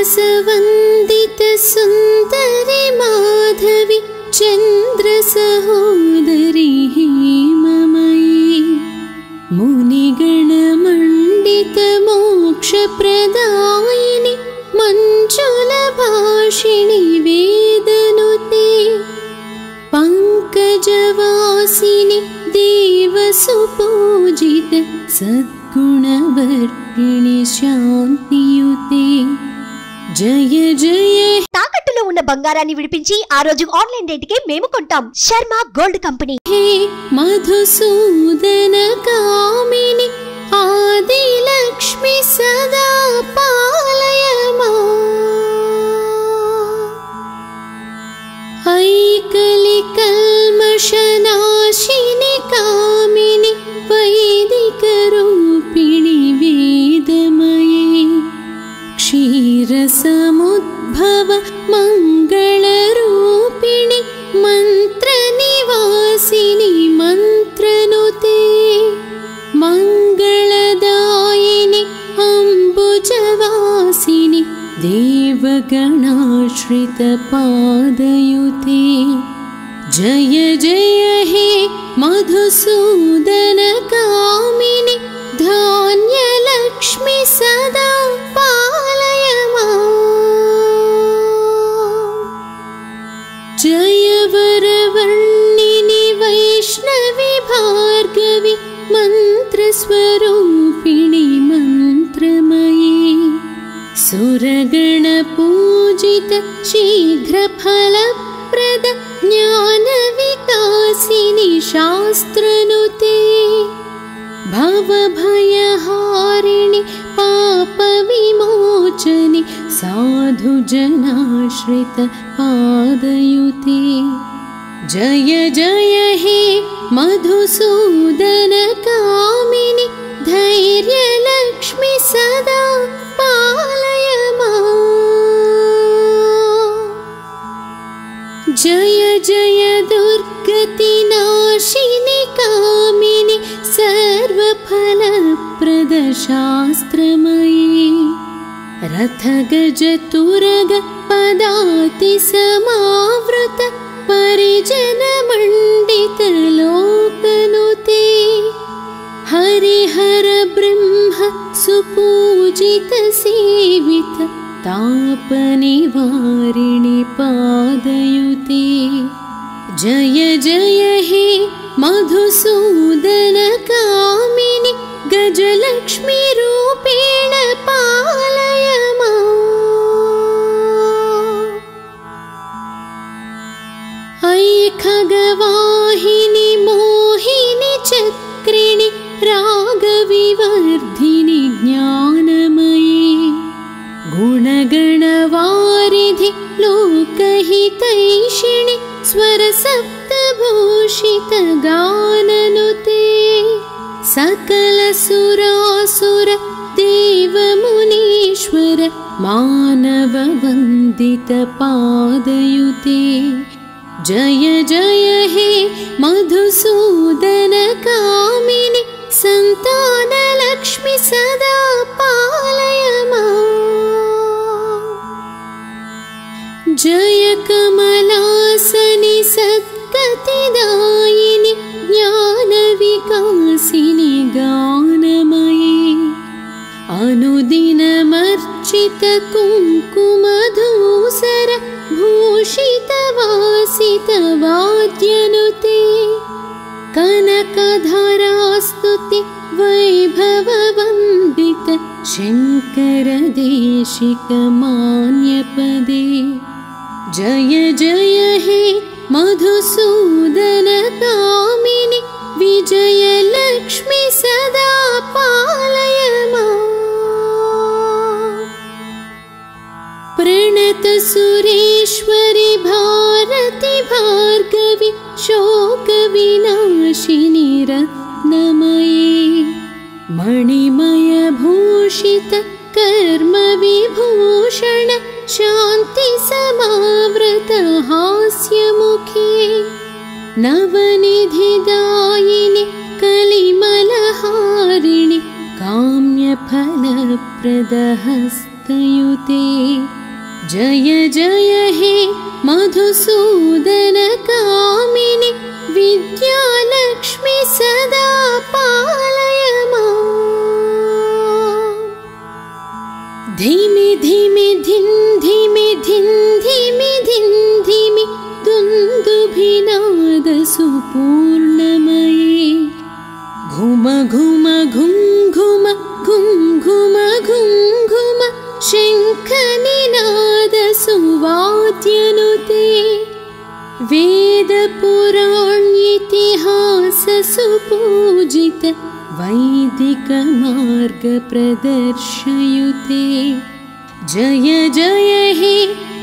सुमनसवन्दित सुन्दरि माधवी चन्द्र सहोदरी हेममयी मुनिगणमण्डित मोक्षप्रदायिनि मञ्जुलभाषिणि वेदनुते पङ्कजवासिनि देवसुपूजित सद्गुणवर्षिणि शान्तियुते जय जय। తాకట్టులో ఉన్న బంగారాన్ని విడిపించి ఆ రోజు ఆన్లైన్ రేటుకే మేము కొంటాం. Sharma gold company. హే మధుసూదన కామిని ఆది లక్ష్మి సదా పాలయమా ఐకలి కల్మషనాశిని కామిని వైదిక రూపిణి వేదమయీ क्षीरसमुद्भव मंगलरूपिणि मंत्रनिवासिनि मंत्रनुते मंगलदायिनि अम्बुजवासिनि देवगणाश्रितपादयुते जय जय हे मधुसूदन कामिनि धान्यलक्ष्मि सदा पालयमा जय वरवर्णिनि वैष्णवी भार्गवी मन्त्रस्वरूपिणि मन्त्रमयी सुरगणपूजित शीघ्रफलप्रद ज्ञानविकासिनि शास्त्रनुते भवभयहारिणि पापविमोचनि साधुजनाश्रित पादयुते जय जय हे मधुसूदन कामिनि धैर्यलक्ष्मि सदा पालयमा जय जय दुर्गतिनाशिनि कामिनि सर्वफलप्रद शास्त्रमयी रथगजतुरग पदाति समावृत परिजनमण्डित लोकनुते हरिहर ब्रह्म सुपूजित सेवित तापनिवारिणि पादयुते जय जय हे मधुसूदन कामिनि गजलक्ष्मी रूपेण पालयमा ऐ खगवाहिनि मोहिनि चक्रिणि रागविवर्धिनि ज्ञानमयी गुणगणवारिधि लोकहितैषिणि स्वरसप्तभूषित गाननुते सकलसुरासुर देवमुनीश्वर मानववन्दित पादयुते जय जय हे मधुसूदन कामिनि सन्तानलक्ष्मि सदा पालयमा जय कमलासनि सद्गतिदायिनि ज्ञानविकासिनि गानमयी अनुदिनमर्चित कुङ्कुमधूसर भूषितवासित वाद्यनुते कनकधरास्तुति वैभववन्दित शङ्करदेशिक मान्यपदे जय जय हे मधुसूदन कामिनि विजयलक्ष्मि सदा पालयमा प्रणत सुरेश्वरि भारति भार्गवी शोकविनाशिनि रत्नमयी मणिमय भूषित कर्मविभूषण शान्ति समावृत हास्यमुखे नवनिधिदायिनि कलिमलहारिणि काम्यफलप्रदहस्त शान्तयुते जय जय हे मधुसूदन कामिनि विद्यालक्ष्मी सदा पालय माम् धीमि धीमि धिन् धीमि धिन् धीमि धिन् धीमि दुन्दुभिनाद सुपूर्णमये घुम घुम घुं घुम घुं घुम घुं घुम शङ्खनिनाद सुवाद्यनुते वेदपुराणेतिहास सुपूजित वैदिक मार्ग प्रदर्शयुते जय जय हे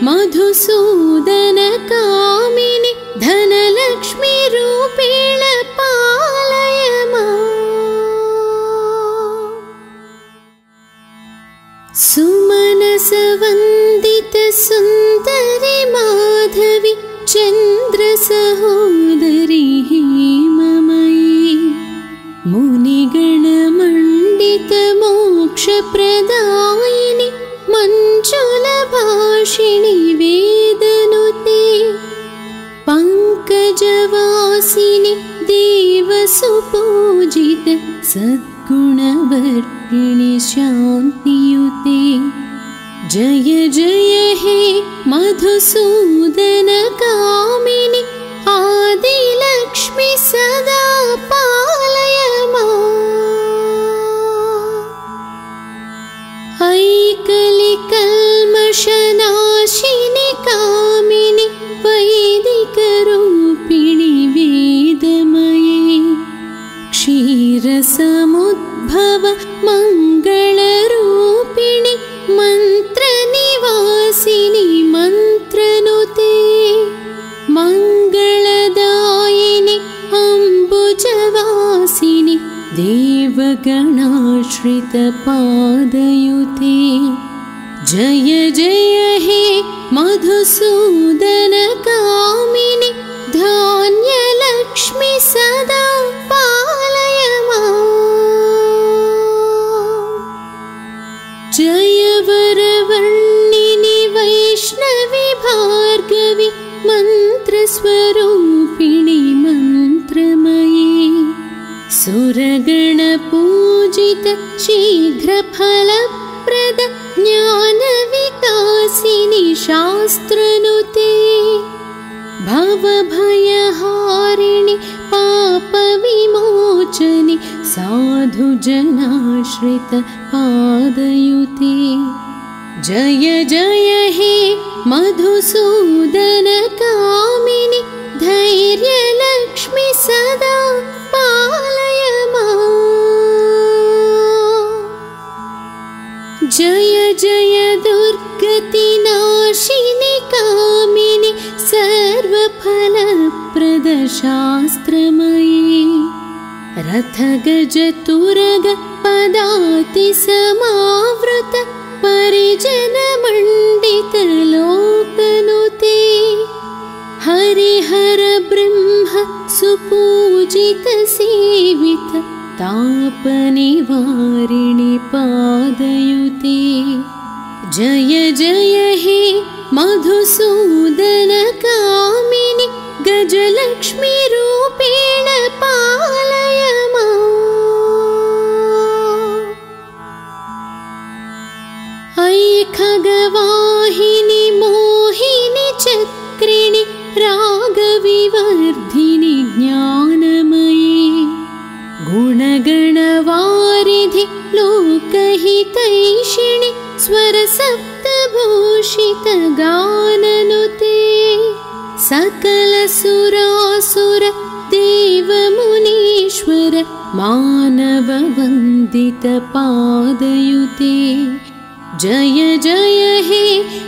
मधुसूदन कामिनि धनलक्ष्मी रूपेण पालय माम् सुमनस वन्दित सुन्दरि माधवी चन्द्र सहोदरी हेममयी मुनिगणमण्डित मोक्षप्रदायिनि मञ्जुलभाषिणि वेदनुते पङ्कजवासिनि देवसुपूजित सद्गुणवर्षिणि शान्तियुते जय जय हे मधुसूदन कामिनि आदिलक्ष्मी सदा पालय माम् ऐकलिकल्मषनाशिनि कामिनि वैदिकरूपिणि वेदमये क्षीरसमुद्भव मङ्गलरूपिणि मन्त्रनिवासिनि मन्त्रनुते मङ्गलदायिनि अम्बुजवासिनि देवगणाश्रितपादयुते जय जय हे मधुसूदन कामिनि धान्यलक्ष्मी सदा पालय माम् जय वरवर्णिनि वैष्णवी भार्गवी मन्त्रस्वरूपिणि मन्त्रमयी सुरगणपूजित शीघ्रफलप्रद ज्ञानविकासिनि शास्त्रनुते भवभयहारिणि पापविमोचनि साधुजनाश्रित पादयुते जय जय हे मधुसूदन कामिनि धैर्यलक्ष्मी सदा पालय माम् जय जय दुर्गतिनाशिनि कामिनि सर्वफलप्रद शास्त्रमयी रथगजतुरग पदाति समावृत परिजनमण्डित लोकनुते हरिहर ब्रह्म सुपूजित सेवित तापनिवारिणि पादयुते जय जय हे मधुसूदन कामिनि गजलक्ष्मी रूपेण पालय माम् ऐखगवाहिनि मोहिनि चक्रिणि रागविवर्धिनि ज्ञानमयी गुणगणवारिधि लोकहितैषिणि स्वरसप्तभूषित गाननुते सकलसुरासुर देवमुनीश्वर मानववन्दित पादयुते जय जय हे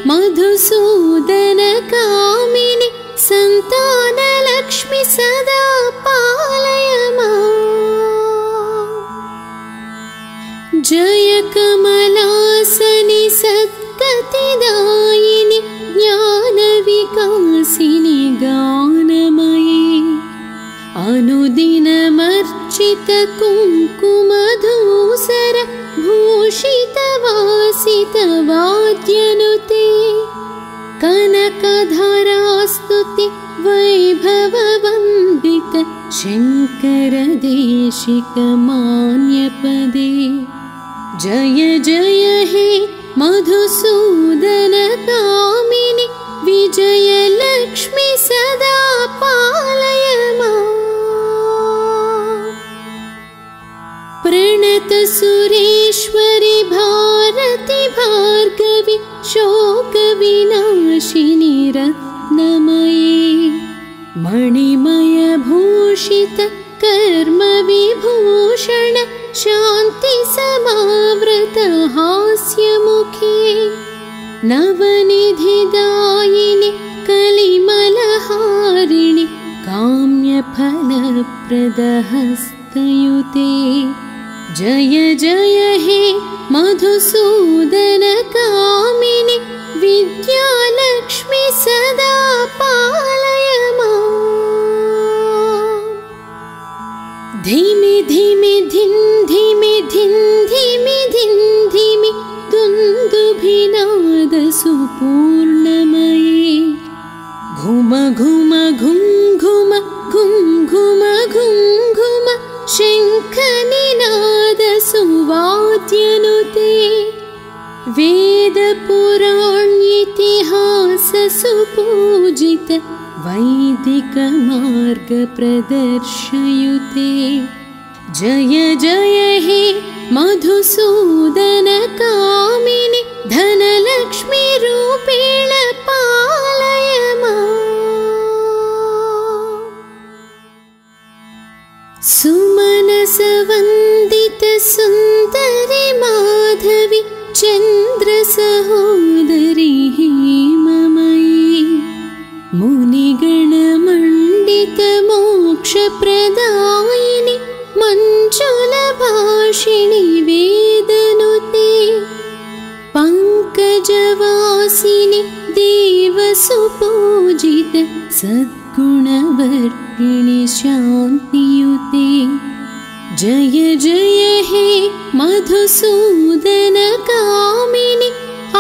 मधुसूदन कामिनि सन्तानलक्ष्मी सदा पालय माम् जय कमलासनि सद्गतिदायिनि ज्ञानविकासिनि गानमयी अनुदिनमर्चित कुङ्कुमधूसर भूषितवासिनि वाद्यनुते कनकधरास्तुति वैभववन्दित शङ्करदेशिकमान्यपदे जय जय हे मधुसूदन कामिनि विजयलक्ष्मी सदा पालय माम्। प्रणत सुरेश्वरि भारति भार्गवि शोकविनाशिनि रत्नमयी मणिमय भूषित कर्मविभूषण शान्ति समावृत हास्यमुखे नवनिधिदायिनि कलिमलहारिणि काम्यफलप्रदहस्तयुते जय जय हे मधुसूदन कामिनि विद्यालक्ष्मी सदा पालय माम्। धिमि धिमि धिं धिमि धिं धिमि धिं धिमि दुन्दुभिनाद सुपूर्णमये घुम घुम घुं घुम घुं घुम घुं घुम शङ्खनिनाद सुवाद्यनुते वेदपुराणेतिहास सुपूजित वैदिक मार्ग प्रदर्शयुते जय जय हे मधुसूदन कामिनि धनलक्ष्मी रूपेण पालय माम्। सुमनसवन्दित सुन्दरि माधवि चन्द्रसहोदरि हेममयी मुनिगणमण्डित मोक्षप्रदायिनि मञ्जुलभाषिणि वेदनुते पङ्कजवासिनि देवसुपूजित सद्गुणवर्पिणि शान्तियुते जय जय हे मधुसूदन कामिनि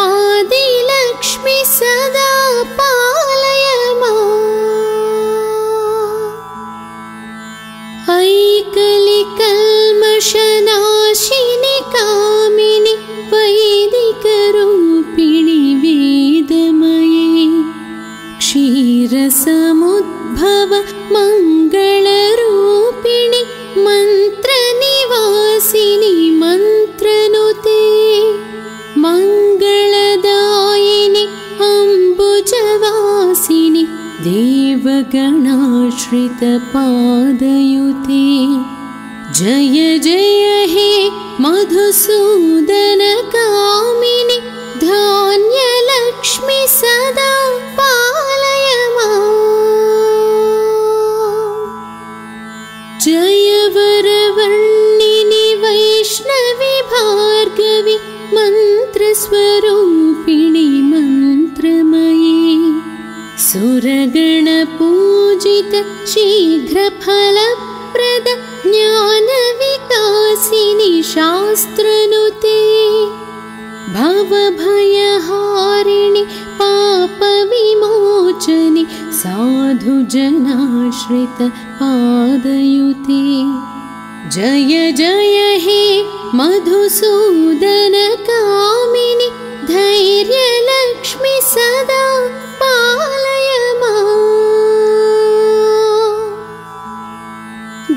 आदिलक्ष्मी सदा पालय माम्। ऐकलिकल्मषनाशिनि कामिनि वैदिकरूपिणि वेदमये क्षीरसमुद्भव मङ्गलरूपिणि मन्त्रनिवासिनि मन्त्रनुते मङ्गलदायिनि अम्बुजवासिनि देवगणाश्रितपादयुते जय जय हे मधुसूदन कामिनि धान्यलक्ष्मी सदा पालय माम्। जय वरवर्णिनि वैष्णवि भार्गवि मन्त्रस्वरूपिणि मन्त्रमयी सुरगणपूजित शीघ्रफलप्रद ज्ञानविकासिनि शास्त्रनुते भवभयहारिणि पापविमोचनि साधुजनाश्रित पादयुते जय जय हे मधुसूदन कामिनि धैर्यलक्ष्मी सदा पालय माम्।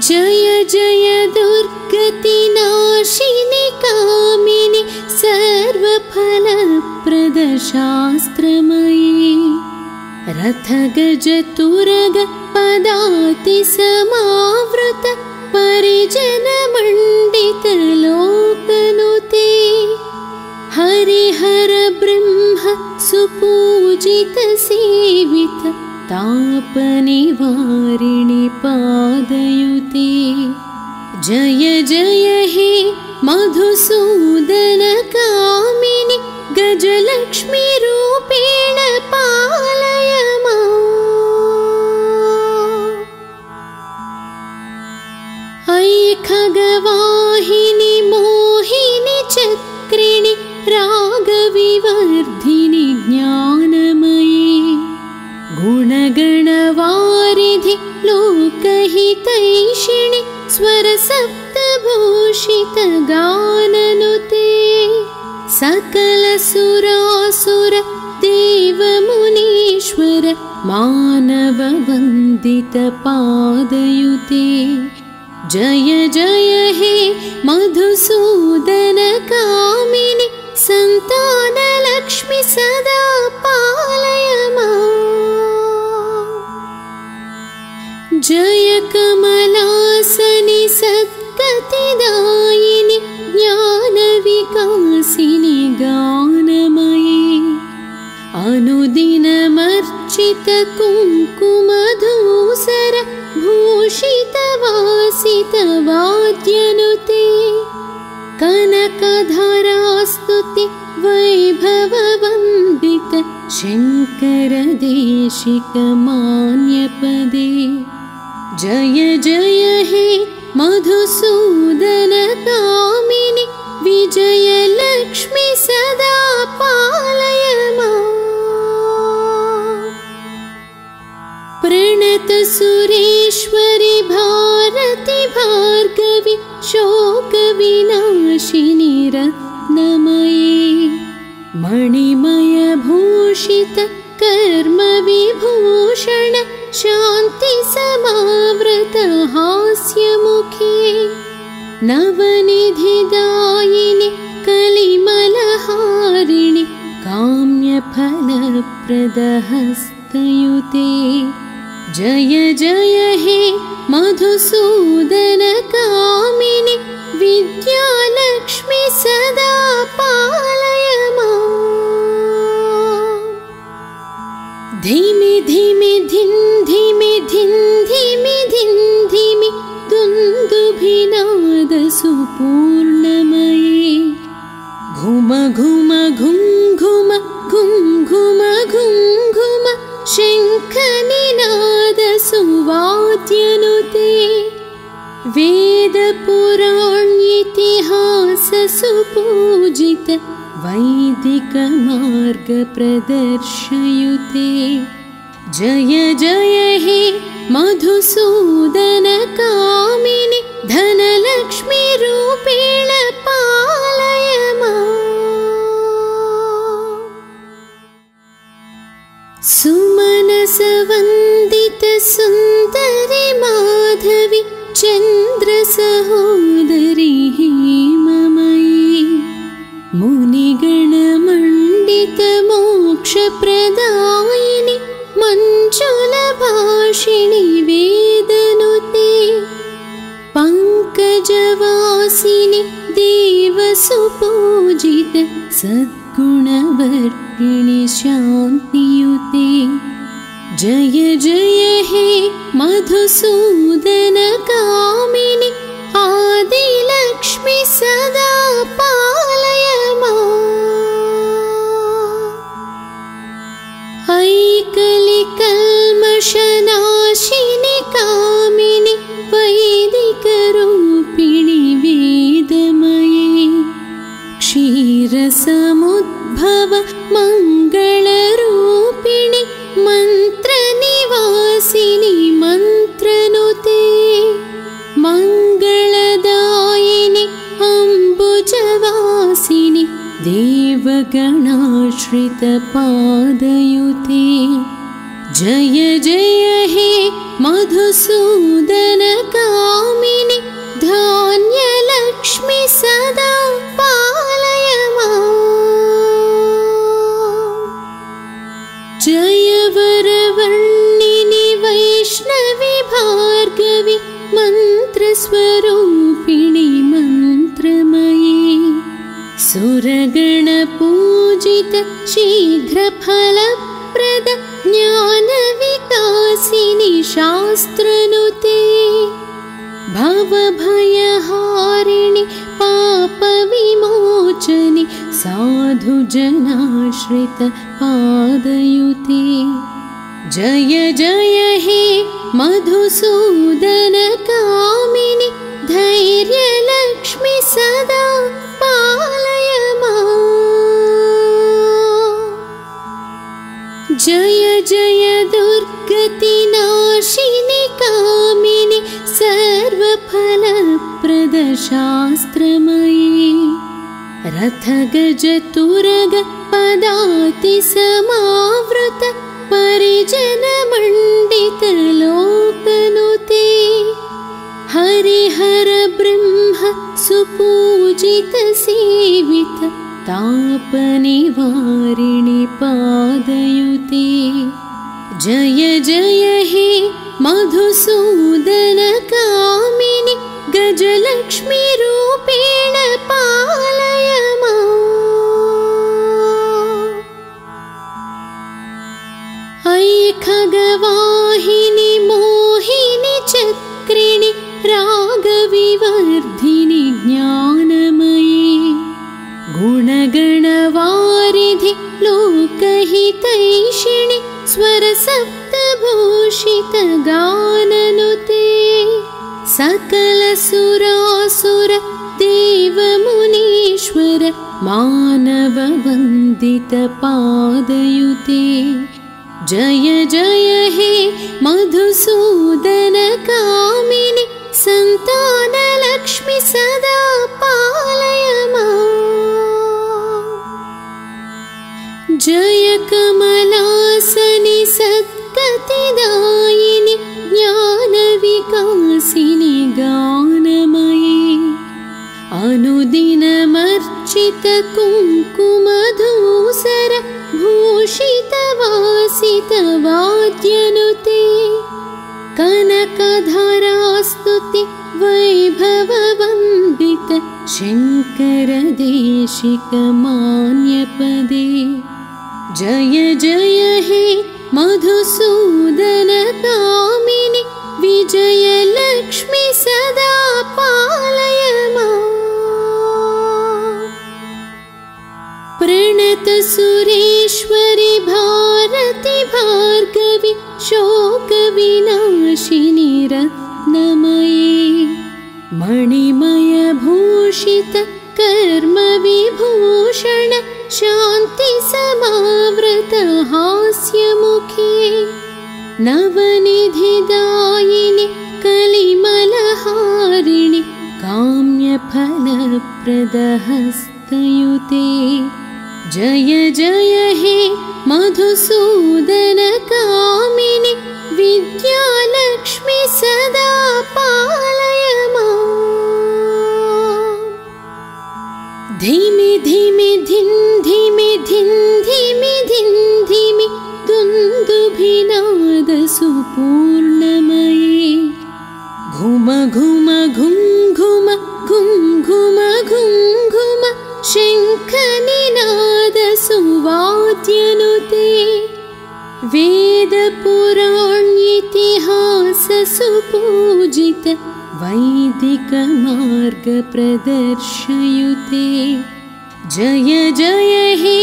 जय जय दुर्गतिनाशिनि कामिनि सर्वफलप्रद शास्त्रमयी रथगजतुरग पदाति समावृत परिजनमण्डित लोकनुते हरिहर ब्रह्म सुपूजित सेवित तापनिवारिणि पादयुते जय जय हे मधुसूदन कामिनि गजलक्ष्मी रूपेण पालय माम्। ऐ खगवाहिनि मोहिनि चक्रिणि राग विवर्धिनि ज्ञानमयी गुणगणवारिधि लोकहितैषिणि स्वरसप्तभूषित गाननुते सकलसुरासुर देवमुनीश्वर मानववन्दित पादयुते जय जय हे मधुसूदन कामिनि सन्तानलक्ष्मि सदा पालय माम्। जय कमलासनि सद्गतिदायिनि ज्ञानविकासिनि गानमयी अनुदिनमर्चित कुङ्कुमधूसर भूषितवासित वाद्यनुते कनकधरास्तुति वैभववन्दित शङ्करदेशिक मान्यपदे जय जय हे मधुसूदन कामिनि विजयलक्ष्मि सदा पालय माम्। प्रणत सुरेश्वरि भारति भार्गवि शोकविनाशिनि रत्नमयी मणिमय भूषित कर्म विभूषण शान्ति समावृत हास्यमुखे नवनिधिदायिनि कलिमलहारिणि काम्यफलप्रद हस्तयुते जय जय हे मधुसूदन कामिनि विद्यालक्ष्मि सदा पालय माम्। धिमि धिमि धिं धिमि धिं धिमि धिं धिमि दुन्दुभिनाद सुपूर्णमयी घुम घुम घुं घुम घुं घुम घुं घुम शङ्खनिनाद सुवाद्यनुते वेदपुराणेतिहास सुपूजित वैदिक मार्ग प्रदर्शयुते जय जय हे मधुसूदन कामिनि धनलक्ष्मी रूपेण पालय माम्। सुमनसवन्दित सुन्दरि माधवि चन्द्रसहोदरि हेममयी मुनिगणमण्डित मोक्षप्रदायिनि मञ्जुलभाषिणि वेदनुते पङ्कजवासिनि देवसुपूजित सद्गुणवर्पिणि शान्तियुते जय जय हे मधुसूदन कामिनि आदिलक्ष्मि सदा पालय माम्। ऐकलिकल्मषनाशिनि कामिनि वैदिकरूपिणि वेदमये क्षीरसमुद्भव मङ्गलरूपिणि मन्त्रनिवासिनि मन्त्रनुते मङ्गलदायिनि अम्बुजवासिनि देवगणाश्रित पादयुते जय जय हे मधुसूदन कामिनि धान्यलक्ष्मि सदा पालय माम्। जय वरवर्णिनि वैष्णवि भार्गवि मन्त्रस्वरूपिणि मन्त्रमयी सुरगणपूजित शीघ्रफलप्रद ज्ञानविकासिनि शास्त्रनुते भवभयहारिणि पापविमोचनि साधुजनाश्रित पादयुते जय जय हे मधुसूदन कामिनि धैर्यलक्ष्मि सदा पालय माम्। जय जय दुर्गति नाशिनि कामिनि सर्वफलप्रद शास्त्रमयी रथ गज तुरग पदाति समावृत परिजन मंडित लोकनुते हरिहर ब्रह्म सुपूजित सेवित ताप निवारिणि पादयुते जय जय हे मधुसूदन कामिनि गजलक्ष्मी रूपेण पालय माम् ऐ खगवाहिनि मोहिनि चक्रिणि रागविवर्धिनि ज्ञानमयी गुणगणवारिधि लोकहितैषिणि स्वरसप्तभूषित गाननुते सकल सुरासुर देवमुनीश्वर मानव वन्दित पादयुते जय जय हे मधुसूदन कामिनि संतान लक्ष्मी सदा पालय माम् जय कमलासनि सद्गतिदायिनि ज्ञान विकासिनि गानमयी अनुदिनमर्चित कुङ्कुमधूसर भूषित वासित वाद्यनुते कनकधरास्तुति वैभव वन्दित शङ्कर देशिक मान्यपदे जय जय हे मधुसूदन कामिनि विजयलक्ष्मी सदा पालय माम् प्रणत सुरेश्वरि भारति भार्गवि शोक विनाशिनि रत्नमयी मणिमय भूषित कर्म विभूषण शान्ति समावृत हास्यमुखे नवनिधिदायिनि कलिमलहारिणि काम्यफलप्रद हस्तयुते जय जय हे मधुसूदन कामिनि विद्यालक्ष्मी सदा पालय माम् धिमि धिमि धिन् धिमि धिन् धिमि धिन् धिमि दुन्दुभिनाद सुपूर्णमये घुम घुम घुं घुम घुं घुम घुं घुम शङ्खनिनाद सुवाद्यनुते वेद पुराणेतिहास सुपूजित वैदिक मार्ग प्रदर्शयुते जय जय हे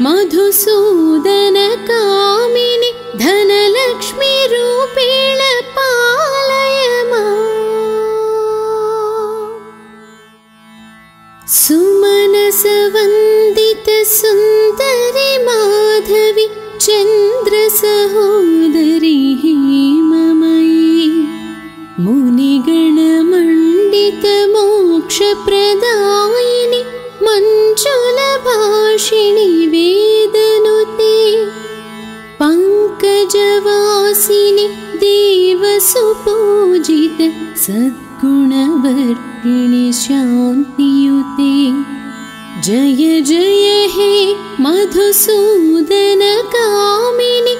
मधुसूदन कामिनि धनलक्ष्मी रूपेण पालय माम् सुमनस वन्दित सुन्दरि माधवि चन्द्र सहोदरि हेममयी मुनिगण मंडित मोक्ष प्रदायिनि मंजुल भाषिणि वेदनुते पंकजवासिनि देव सुपूजित सद्गुणवर्षिणि शान्तियुते जय जय हे मधुसूदन कामिनि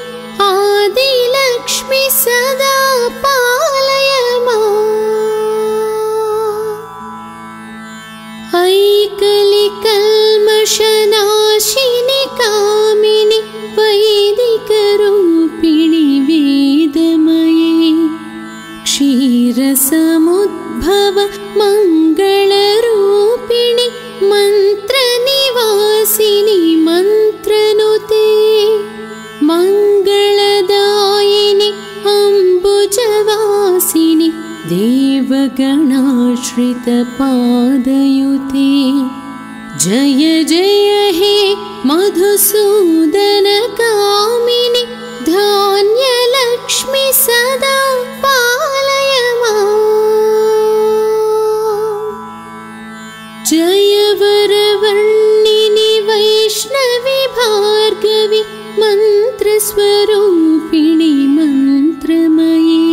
आदिलक्ष्मी सदा पालय माम् ऐकलिकल्मषनाशिनि कामिनि वैदिकरूपिणि वेदमये क्षीरसमुद्भव मङ्गलरूपिणि मन्त्रनिवासिनि मन्त्रनुते मङ्गलदायिनि अम्बुजवासिनि देवगणाश्रित पादयुते जय जय हे मधुसूदन कामिनि शाम्भवी मन्त्रस्वरूपिणि मन्त्रमयी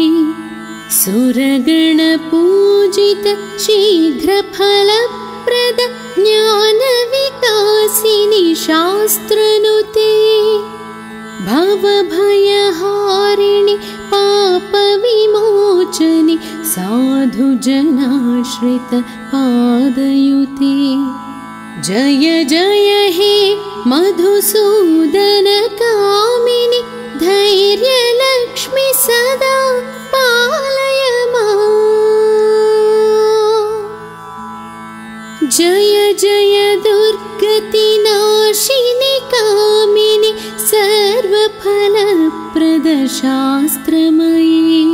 सुरगणपूजित शीघ्रफलप्रद ज्ञानविकासिनि शास्त्रनुते भवभयहारिणि पापविमोचनि साधुजनाश्रित पादयुते जय जय हे मधुसूदन कामिनि धैर्यलक्ष्मि सदा पालय माम् जय जय दुर्गतिनाशिनि कामिनि सर्वफलप्रद शास्त्रमयी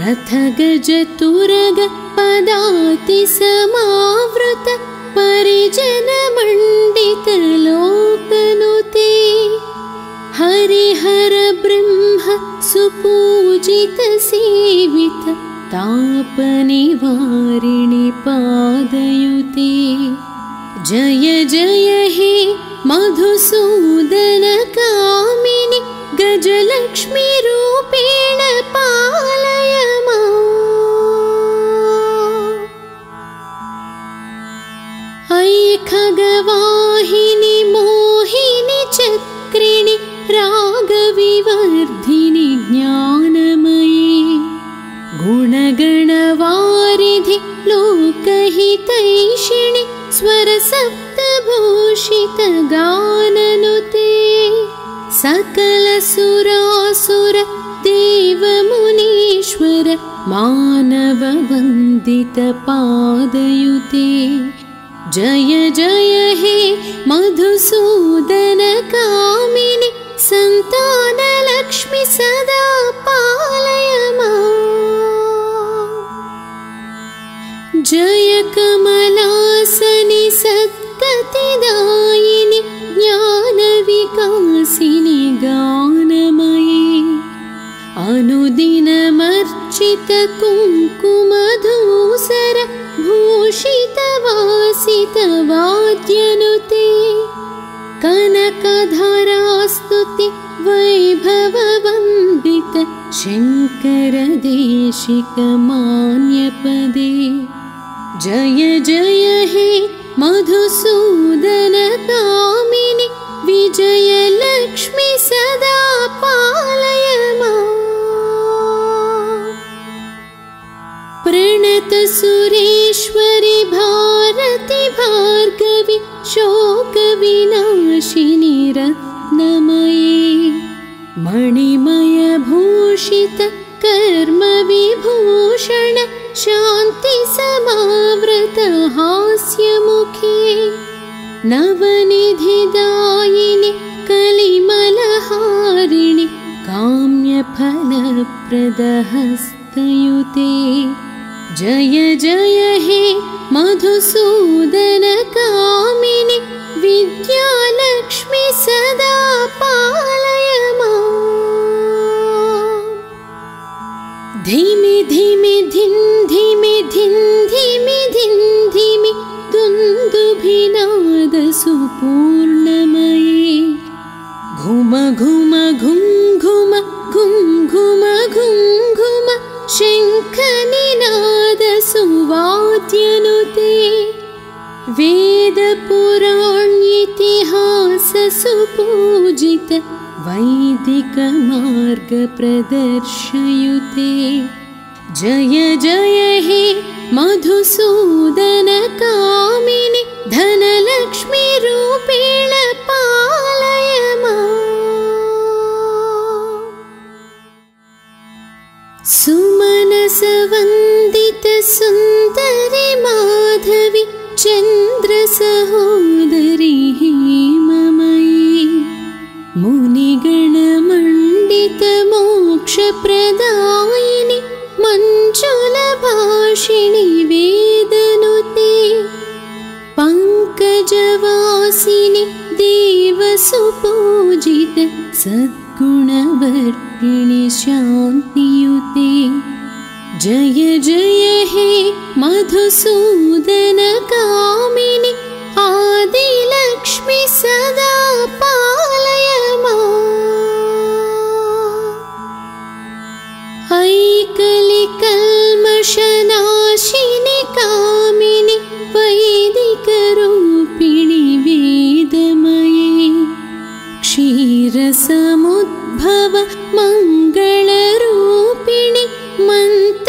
रथगजतुरग पदाति समावृत परिजनमण्डित लोकनुते हरिहर ब्रह्म सुपूजित सेवित तापनिवारिणि पादयुते जय जय हे मधुसूदन कामिनि गजलक्ष्मी रूपेण पालय माम् ऐ खगवाहिनि मोहिनि चक्रिणि रागविवर्धिनि ज्ञानमयी गुणगणवारिधि लोकहितैषिणि स्वरसप्तभूषित गाननुते सकलसुरासुर देवमुनीश्वर मानववन्दित पादयुते जय जय हे मधुसूदन कामिनि सन्तानलक्ष्मि सदा पालय माम् जय कमलासनि सद्गतिदायिनि ज्ञानविकासिनि गानमयी अनुदिनमर्चित कुङ्कुमधूसर भूषितवासित वाद्यनुते कनकधरास्तुति वैभववन्दित शङ्करदेशिक मान्यपदे जय जय हे मधुसूदन कामिनि विजयलक्ष्मि सदा पालय माम् प्रणत सुरेश्वरि भारति भार्गवि शोकविनाशिनि रत्नमयी मणिमय भूषित कर्मविभूषण शान्ति समावृत हास्यमुखे नवनिधिदायिनि कलिमलहारिणि काम्यफलप्रद हस्तयुते जय जय हे मधुसूदन कामिनि विद्यालक्ष्मि सदा पालय माम् धिमि धिमि धिन् धिमि धिन् धिमि धिन् धिमि दुन्दुभिनाद सुपूर्णमयी घुम घुम घुं घुम घुं घुम घुं घुम शङ्खनिनाद सुवाद्यनुते वेदपुराणेतिहास सुपूजित वैदिक मार्ग प्रदर्शयुते जय जय हे मधुसूदन कामिनि धनलक्ष्मी रूपेण पालय माम् सुमनसवन्दित सुन्दरि माधवि चन्द्रसहोदरि हेममयी मुनिगणमण्डित मोक्षप्रदायिनि मञ्जुलभाषिणि वेदनुते पङ्कजवासिनि देवसुपूजित सद्गुणवर्णिनि शान्तियुते जय जय हे मधुसूदन कामिनि आदिलक्ष्मि सदा पालय क्षीरसमुद्भव मङ्गलरूपिणि मन्त्रनिवासिनि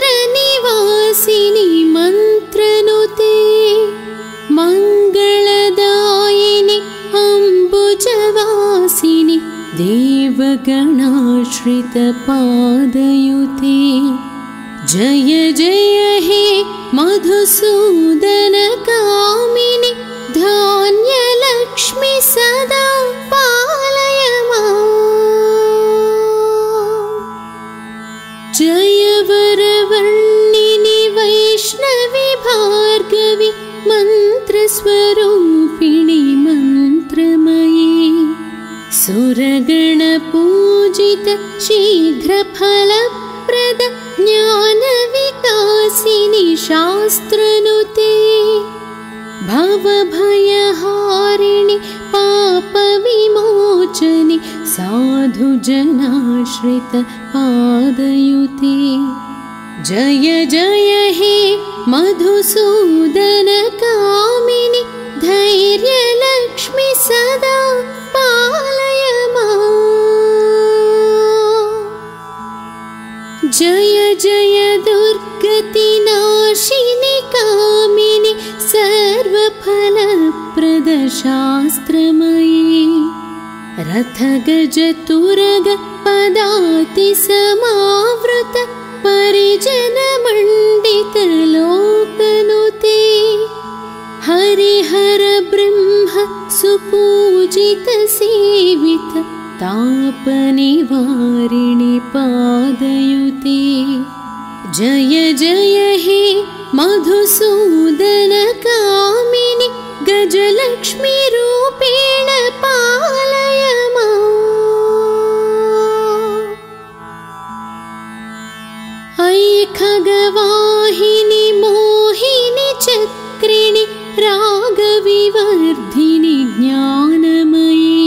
मन्त्रनुते मङ्गलदायिनि अम्बुजवासिनि देवगणाश्रितपादयुते जय जय हे मधुसूदन कामिनि धान्यलक्ष्मि सदा पालय माम् जय वरवर्णिनि वैष्णवि भार्गवि मन्त्रस्वरूपिणि मन्त्रमयी सुरगणपूजित शीघ्रफलप्रद ज्ञानविकासिनि शास्त्रनुते भवभयहारिणि पापविमोचनि साधुजनाश्रितपादयुते जय जय हे मधुसूदन कामिनि धैर्यलक्ष्मि सदा पालय माम् जय जय दुर्गतिनाशिनि कामिनि सर्वफलप्रद शास्त्रमयी रथगजतुरग पदाति समावृत परिजनमण्डित लोकनुते हरिहर ब्रह्म सुपूजित सेवित तापनिवारिणि पादयुते जय जय हे मधुसूदन कामिनि गजलक्ष्मी रूपेण पालय माम् ऐ खगवाहिनि मोहिनि चक्रिणि रागविवर्धिनि ज्ञानमयी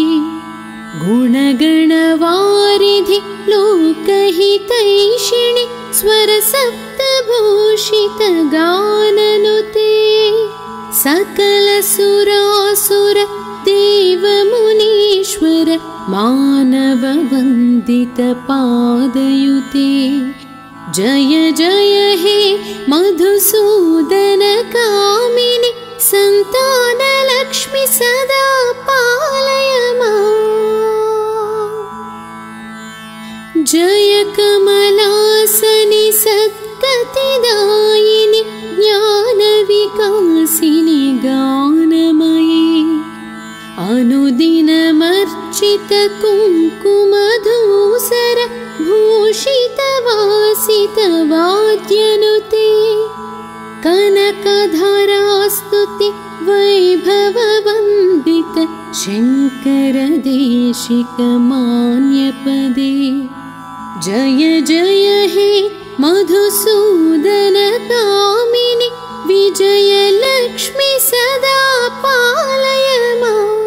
गुणगणवारिधि लोकहितैषिणि स्वरसप्तभूषित गाननुते सकलसुरासुर देवमुनीश्वर मानववन्दित पादयुते जय जय हे मधुसूदन कामिनि सन्तानलक्ष्मि सदा पालय माम् जय कमलासनि सद्गतिदायिनि ज्ञानविकासिनि गानमयी अनुदिनमर्चित कुङ्कुमधूसर भूषितवासित वाद्यनुते कनकधरास्तुति वैभववन्दित शङ्करदेशिकमान्यपदे जय जय हे मधुसूदन कामिनि विजयलक्ष्मि सदा पालय माम्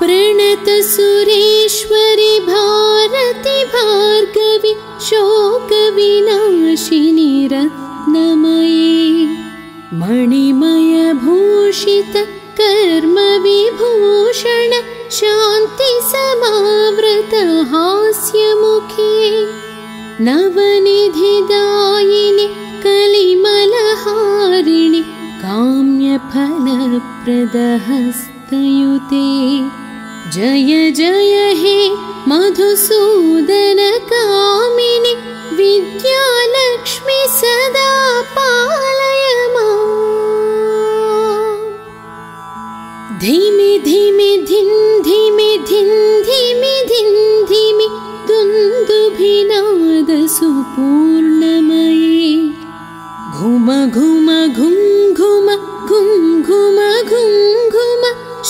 प्रणत सुरेश्वरि भारति भार्गवि शोकविनाशिनि रत्नमयी मणिमय भूषित कर्मविभूषण शान्ति समावृत हास्यमुखे नवनिधिदायिनि कलिमलहारिणि काम्यफलप्रद हस्तयुते जय जय हे मधुसूदन कामिनि विद्यालक्ष्मि सदा पालय माम् धिमि धिमि धिं धिमि धिं धिमि धिं धिमि दुन्दुभिनाद सुपूर्णमये घुम घुम घुं घुम घुं घुम घुं घुम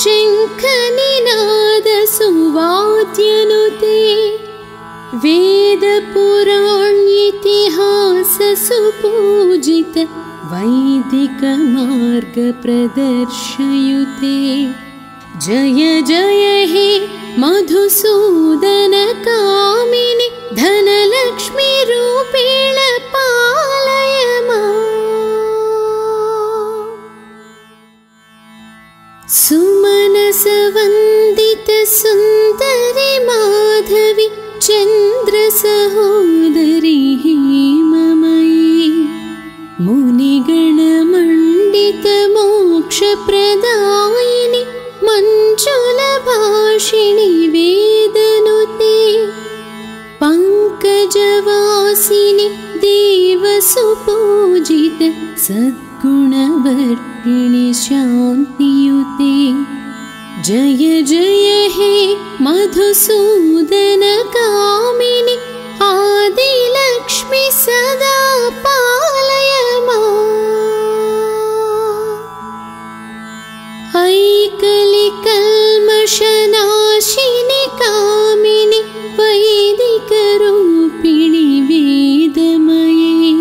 शङ्खनिनाद सुवाद्यनुते वेदपुराणेतिहास सुपूजित वैदिक मार्ग प्रदर्शयुते जय जय हे मधुसूदन कामिनि धनलक्ष्मी रूपेण पालय माम् सुमनसवन् सुन्दरि माधवी चन्द्रसहोदरी हेममयी मुनिगणमण्डितमोक्षप्रदायिनि मञ्जुलभाषिणि वेदनुते पङ्कजवासिनि देवसुपूजित सद्गुणवर्षिणि शान्तियुते जय जय हे मधुसूदन कामिनि आदिलक्ष्मि सदा पालय माम् ऐकलिकल्मषनाशिनि कामिनि वैदिकरूपिणि वेदमये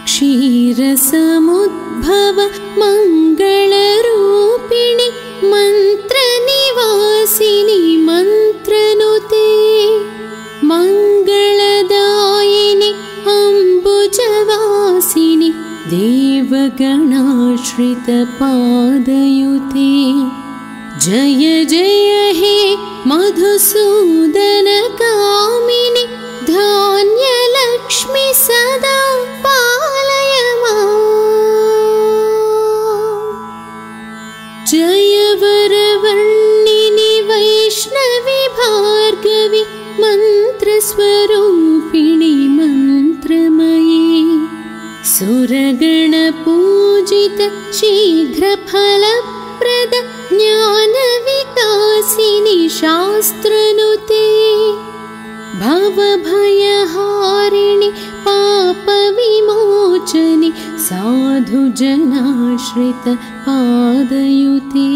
क्षीरसमुद्भव मङ्गलरूपिणि मन्त्रनिवासिनि मन्त्रनुते मङ्गलदायिनि अम्बुजवासिनि देवगणाश्रितपादयुते जय जय हे मधुसूदन कामिनि धान्यलक्ष्मि सदा पालय माम् जय वरवर्णिनि वैष्णवि भार्गवि मन्त्रस्वरूपिणि मन्त्रमयी सुरगणपूजित शीघ्रफलप्रद ज्ञानविकासिनि शास्त्रनुते भवभयहारिणि पापविमोचनि साधुजनाश्रितपादयुते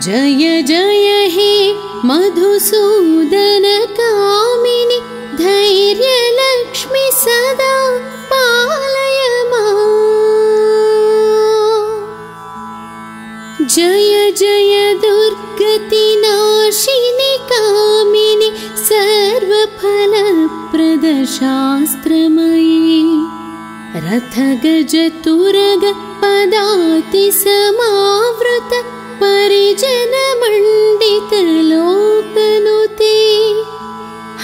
जय जय हे मधुसूदन कामिनि धैर्यलक्ष्मि सदा पालय माम् जय जय दुर्गतिनाशिनि कामिनि सर्वफलप्रद शास्त्रमयी रथगजतुरग पदाति समावृत परिजनमण्डित लोकनुते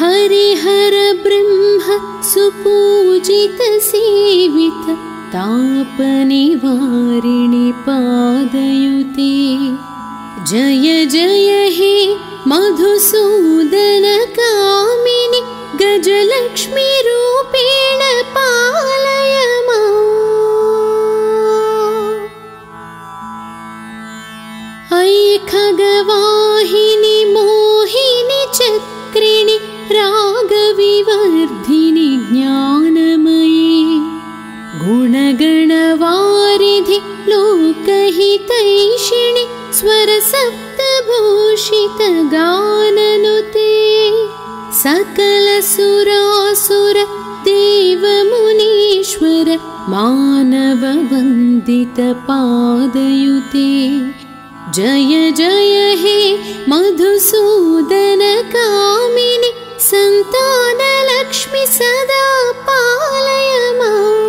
हरिहर ब्रह्म सुपूजित सेवित तापनिवारिणि पादयुते जय जय हे मधुसूदन कामिनि गजलक्ष्मी रूपेण पालय माम् ऐ खगवाहिनि मोहिनि चक्रिणि रागविवर्धिनि ज्ञानमयी गुणगणवारिधि लोकहितैषिणि स्वरसप्तभूषित गाननुते सकलसुरासुर देवमुनीश्वर मानववन्दित पादयुते जय जय हे मधुसूदन कामिनि सन्तानलक्ष्मि सदा पालय माम्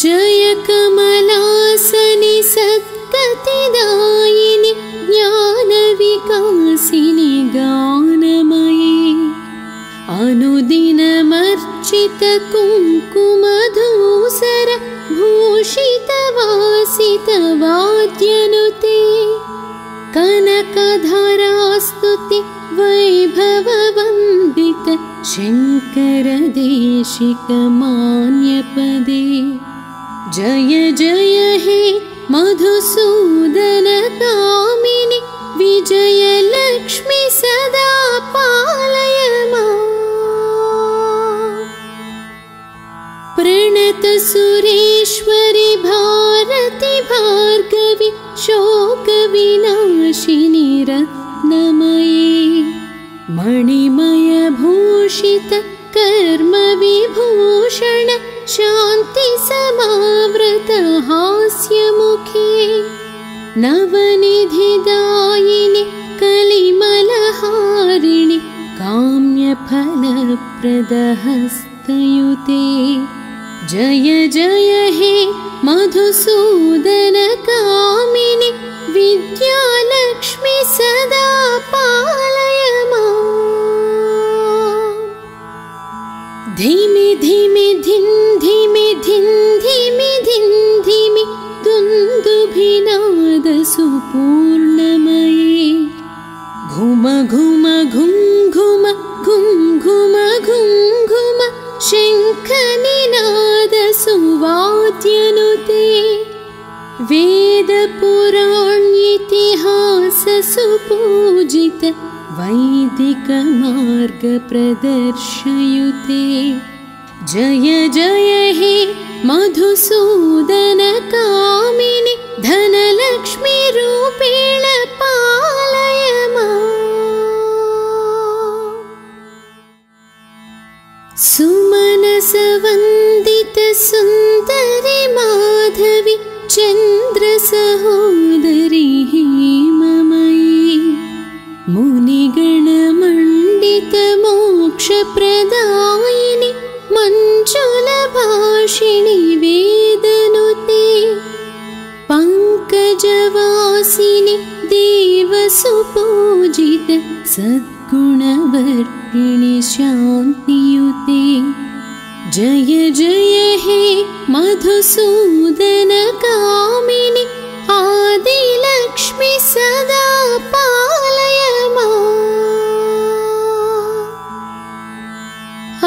जय कमलासनि सद्गतिदायिनि ज्ञानविकासिनि गानमयी अनुदिनमर्चित कुङ्कुमधूसर भूषितवासित वाद्यनुते कनकधरास्तुति वैभववन्दित शङ्करदेशिक मान्यपदे जय जय हे मधुसूदन कामिनि विजयलक्ष्मि सदा पालय माम् प्रणत सुरेश्वरि भारति भार्गवि शोकविनाशिनि रत्नमयी मणिमय भूषित कर्मविभूषण शान्ति समावृत हास्यमुखे नवनिधिदायिनि कलिमलहारिणि काम्यफलप्रदहस्तयुते जय जय हे मधुसूदन कामिनि विद्यालक्ष्मि सुपूर्णमये घुम घुम घुं घुम घुं घुम घुं घुम शङ्खनिनादसुवाद्यनुते वेदपुराणेतिहाससुपूजित वैदिकमार्गप्रदर्शयुते जय जय हे मधुसूदन कामिनि धनलक्ष्मी रूपेण पालय सुमनसवन्दित सुन्दरि माधवि चन्द्रसहोदरि हेममयी मुनिगणमण्डित मोक्षप्रदायिनि मञ्जुलभाषिणि वेदनुते पङ्कजवासिनि देवसुपूजित सद्गुणवर्षिणि शान्तियुते जय जय हे मधुसूदन कामिनि आदिलक्ष्मि सदा पालय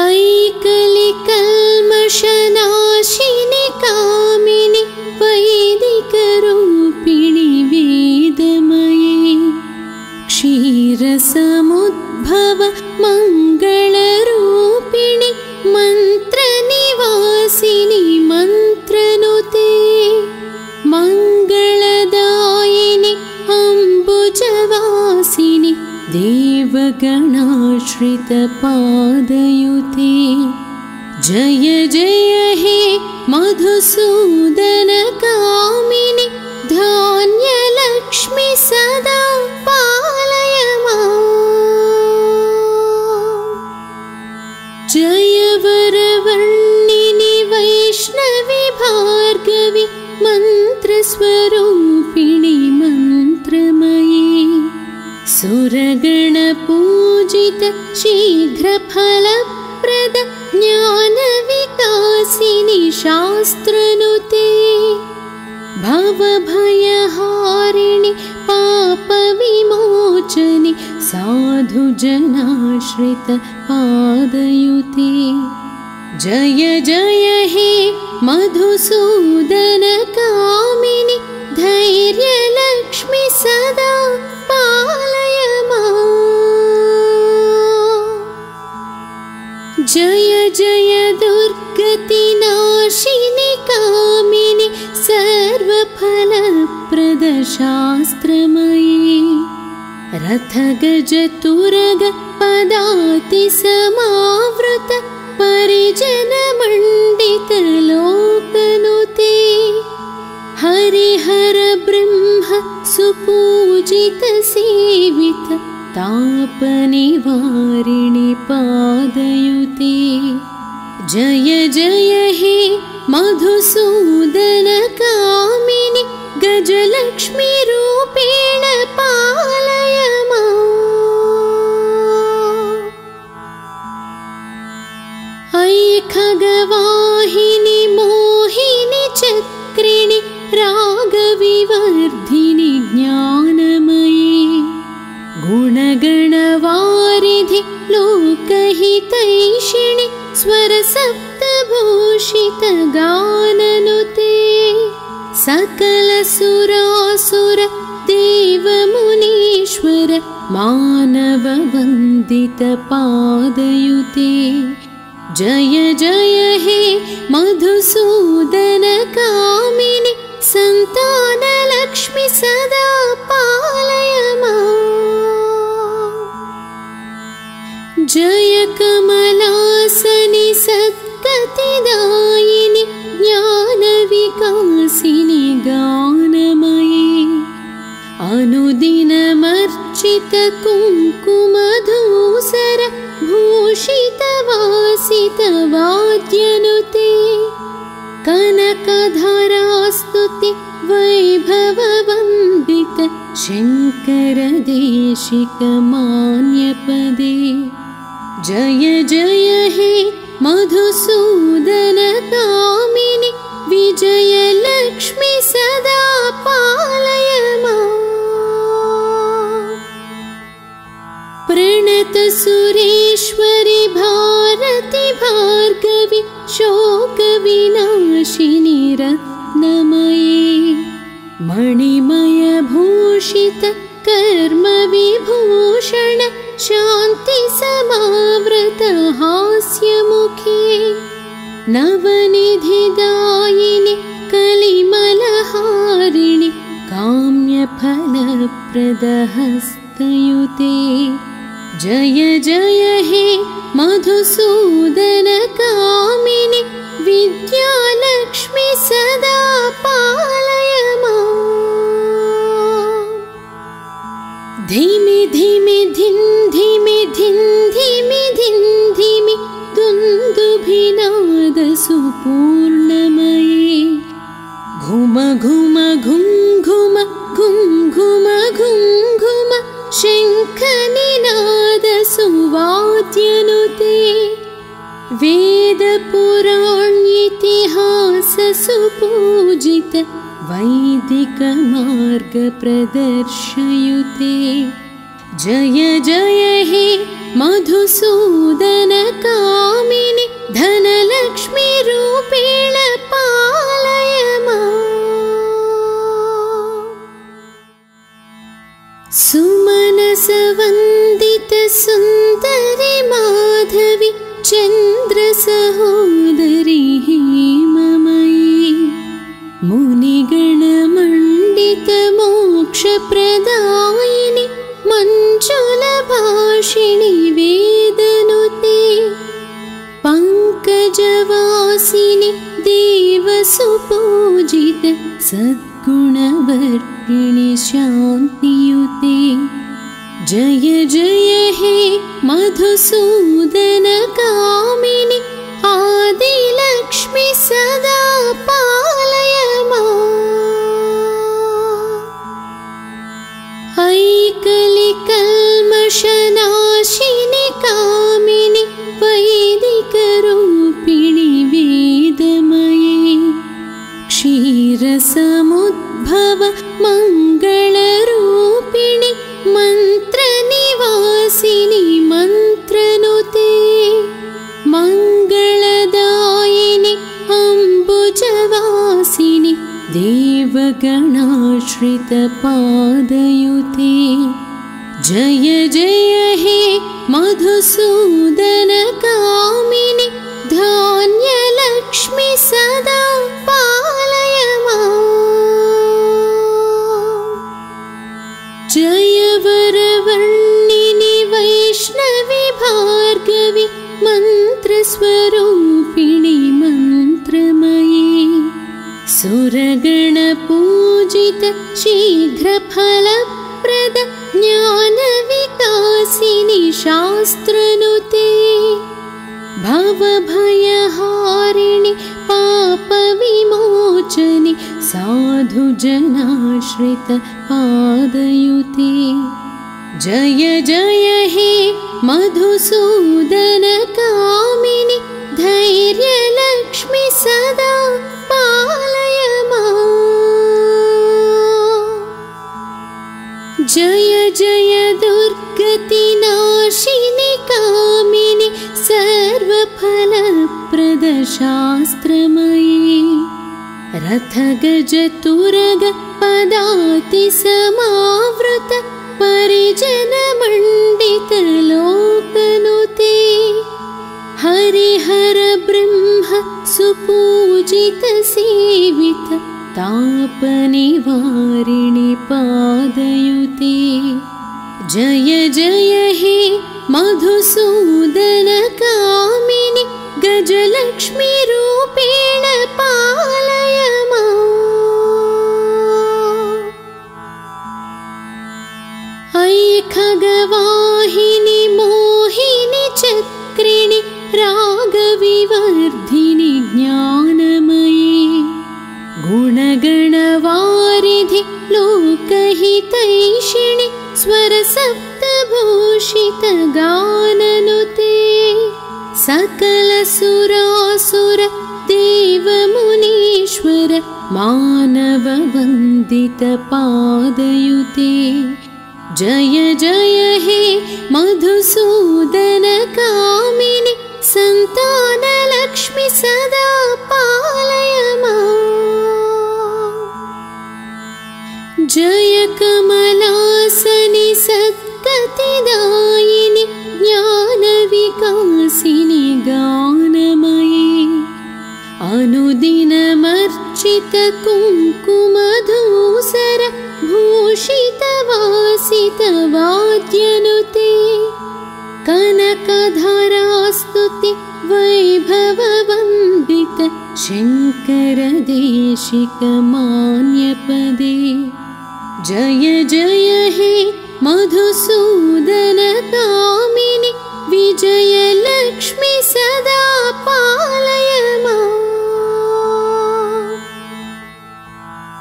ऐकलिकल्मषनाशिनि कामिनि वैदिकरूपिणि वेदमये क्षीरसमुद्भव मङ्गलरूपिणि मन्त्रनिवासिनि मन्त्रनुते मङ्गलदायिनि अम्बुजवासिनि देवगणाश्रितपादयुते जय जय हे मधुसूदन कामिनि धान्यलक्ष्मि सदा पालय जय वरवर्णिनि वैष्णवि भार्गवि मन्त्रस्वरूपिणि मन्त्रमये सुरगणपूजित शीघ्रफलप्रद ज्ञानविकासिनि शास्त्रनुते भवभयहारिणि पापविमोचनि साधुजनाश्रितपादयुते जय जय हे मधुसूदन कामिनि धैर्यलक्ष्मि सदा पालय जय जय दुर्गतिनाशिनि कामिनि सर्वफलप्रद शास्त्रमयी रथगजतुरग पदाति समावृत परिजनमण्डित लोकनुते हरिहर ब्रह्म सुपूजित सेवित तापनिवारिणि पादयुते जय जय हे मधुसूदन कामिनि गजलक्ष्मी रूपेण पालय ऐखगवाहिनि मोहिनि चक्रिणि रागविवर्धिनि ज्ञानमयी गुणगणवारिधि लोकहितैषिणि स्वरसप्तभूषित गाननुते सकलसुरासुर देवमुनीश्वर मानववन्दित पादयुते जय जय हे मधुसूदन कामिनि सन्तानलक्ष्मि सदा पालय जय कमलासनि सद्गतिदायिनि ज्ञानविकासिनि गानमयी अनुदिनमर्चित कुङ्कुमधूसर भूषितवासित वाद्यनुते कनकधरास्तुति वैभववन्दित शङ्करदेशिकमान्यपदे जय जय हे मधुसूदन कामिनि विजयलक्ष्मि सदा पालय विनाशिनि रत्नमये मणिमयभूषित कर्म विभूषण शान्ति समावृत हास्यमुखे नवनिधिदायिनि कलिमलहारिणि काम्यफलप्रदहस्तयुते जय जय हे मधुसूदन कामिनि विद्यालक्ष्मी सदा पालय माम् धिमि धिमि धिं धिमि धिं धिमि धिं धिमि दुन्दुभिनाद सुपूर्णमये घुम घुम घुं घुम घुं घुम घुं घुम शङ्खनिनाद सुवाद्यनुते वेदपुराणेतिहास सुपूजित वैदिक मार्ग प्रदर्शयुते जय जय हे मधुसूदन कामिनि धनलक्ष्मी रूपेण पालय माम् सुमनसवन्दित सुन्दरि माधवी चन्द्र सहोदरी हेममयी मुनिगणमण्डित मोक्षप्रदायिनि मञ्जुलभाषिणि वेदनुते पङ्कजवासिनि देवसुपूजित सद्गुणवर्षिणि शान्तियुते जय जय हे मधुसूदन कामिनि आदिलक्ष्मी सदा पालय माम् ऐकलिकल्मषनाशिनि कामिनि वैदिकरूपिणि वेदमये क्षीरसमुद्भव मङ्गलरूपिणि मन्त्रनिवासिनि मन्त्रनुते मङ्गलदायिनि अम्बुजवासिनि देवगणाश्रितपादयुते जय जय हे मधुसूदन कामिनि धान्यलक्ष्मी सदा पालय माम् जय वरवर्णिनि वैष्णवी भार्गवी मन्त्रस्वरूपिणि मन्त्रमयी सुरगणपूजित शीघ्रफलप्रद ज्ञानविकासिनि शास्त्रनुते भवभयहारिणि पापविमोचनि साधुजनाश्रित पादयुते जय जय हे मधुसूदन कामिनि धैर्यलक्ष्मी सदा पालय माम् जय जय दुर्गतिनाशिनि कामिनि सर्वफलप्रद शास्त्रमयी रथगजतुरग पदाति समावृत परिजनमण्डित लोकनुते हरिहर ब्रह्म सुपूजित सेवित तापनिवारिणि पादयुते जय जय हे मधुसूदन कामिनि गजलक्ष्मी रूपेण पालय माम् ऐखगवाहिनि मोहिनि चक्रिणि रागविवर्धिनि ज्ञानमयी गुणगणवारिधि लोकहितैषिणि स्वरसप्तभूषित गाननुते सकलसुरासुर देवमुनीश्वर मानववन्दित पादयुते जय जय हे मधुसूदन कामिनि संतानलक्ष्मी लक्ष्मी सदा पालय माम्। जय कमलासनि सद्गतिदायिनि ज्ञानविकासिनि गानमयी। अनुदिनमर्चित कुङ्कुमधूसर भूषितवासितवाद्यनुते। कनकधरास्तुति वैभववन्दित शङ्करदेशिकमान्यपदे। जय जय हे मधुसूदन कामिनि विजयलक्ष्मी सदा पालय माम्।